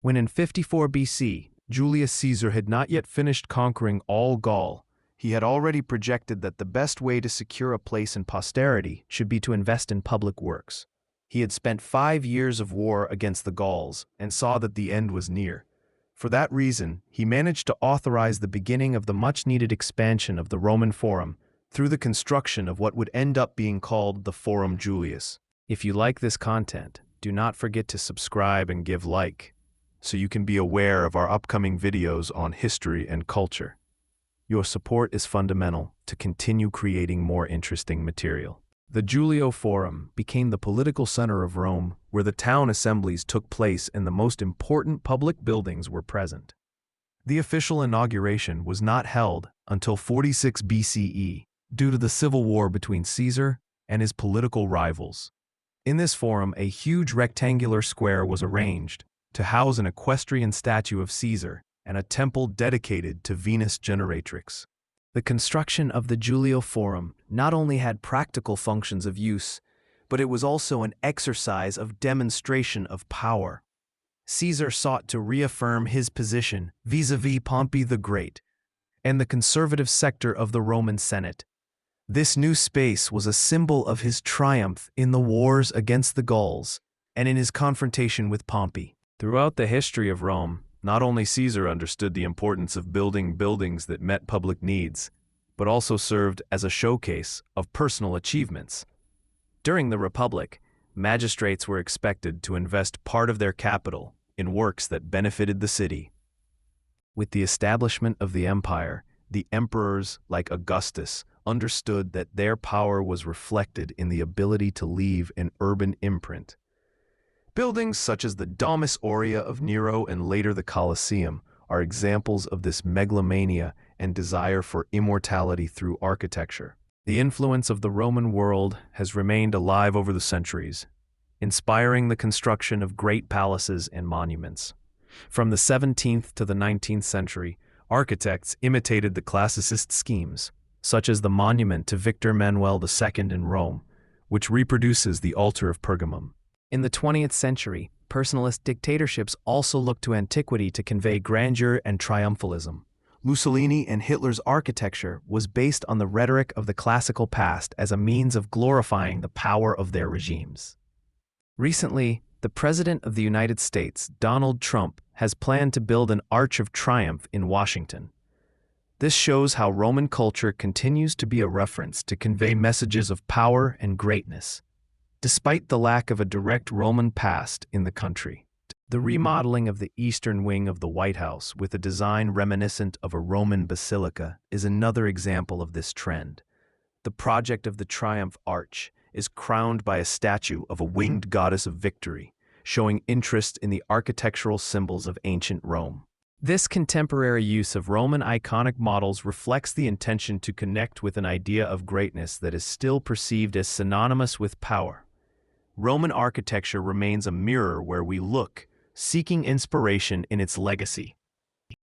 When in 54 BC, Julius Caesar had not yet finished conquering all Gaul, he had already projected that the best way to secure a place in posterity should be to invest in public works. He had spent 5 years of war against the Gauls and saw that the end was near. For that reason, he managed to authorize the beginning of the much-needed expansion of the Roman Forum through the construction of what would end up being called the Forum Julius. If you like this content, do not forget to subscribe and give like, so you can be aware of our upcoming videos on history and culture. Your support is fundamental to continue creating more interesting material. The Julio Forum became the political center of Rome, where the town assemblies took place and the most important public buildings were present. The official inauguration was not held until 46 BCE due to the civil war between Caesar and his political rivals. In this forum, a huge rectangular square was arranged to house an equestrian statue of Caesar and a temple dedicated to Venus Generatrix. The construction of the Julio Forum not only had practical functions of use, but it was also an exercise of demonstration of power. Caesar sought to reaffirm his position vis-à-vis Pompey the Great and the conservative sector of the Roman Senate. This new space was a symbol of his triumph in the wars against the Gauls and in his confrontation with Pompey. Throughout the history of Rome, not only Caesar understood the importance of building buildings that met public needs, but also served as a showcase of personal achievements. During the Republic, magistrates were expected to invest part of their capital in works that benefited the city. With the establishment of the empire, the emperors, like Augustus, understood that their power was reflected in the ability to leave an urban imprint. Buildings such as the Domus Aurea of Nero and later the Colosseum are examples of this megalomania and desire for immortality through architecture. The influence of the Roman world has remained alive over the centuries, inspiring the construction of great palaces and monuments. From the 17th to the 19th century, architects imitated the classicist schemes, such as the monument to Victor Emmanuel II in Rome, which reproduces the altar of Pergamum. In the 20th century, personalist dictatorships also looked to antiquity to convey grandeur and triumphalism. Mussolini and Hitler's architecture was based on the rhetoric of the classical past as a means of glorifying the power of their regimes. Recently, the President of the United States, Donald Trump, has planned to build an Arch of Triumph in Washington. This shows how Roman culture continues to be a reference to convey messages of power and greatness, despite the lack of a direct Roman past in the country. The remodeling of the eastern wing of the White House with a design reminiscent of a Roman basilica is another example of this trend. The project of the Triumph Arch is crowned by a statue of a winged goddess of victory, showing interest in the architectural symbols of ancient Rome. This contemporary use of Roman iconic models reflects the intention to connect with an idea of greatness that is still perceived as synonymous with power. Roman architecture remains a mirror where we look, seeking inspiration in its legacy.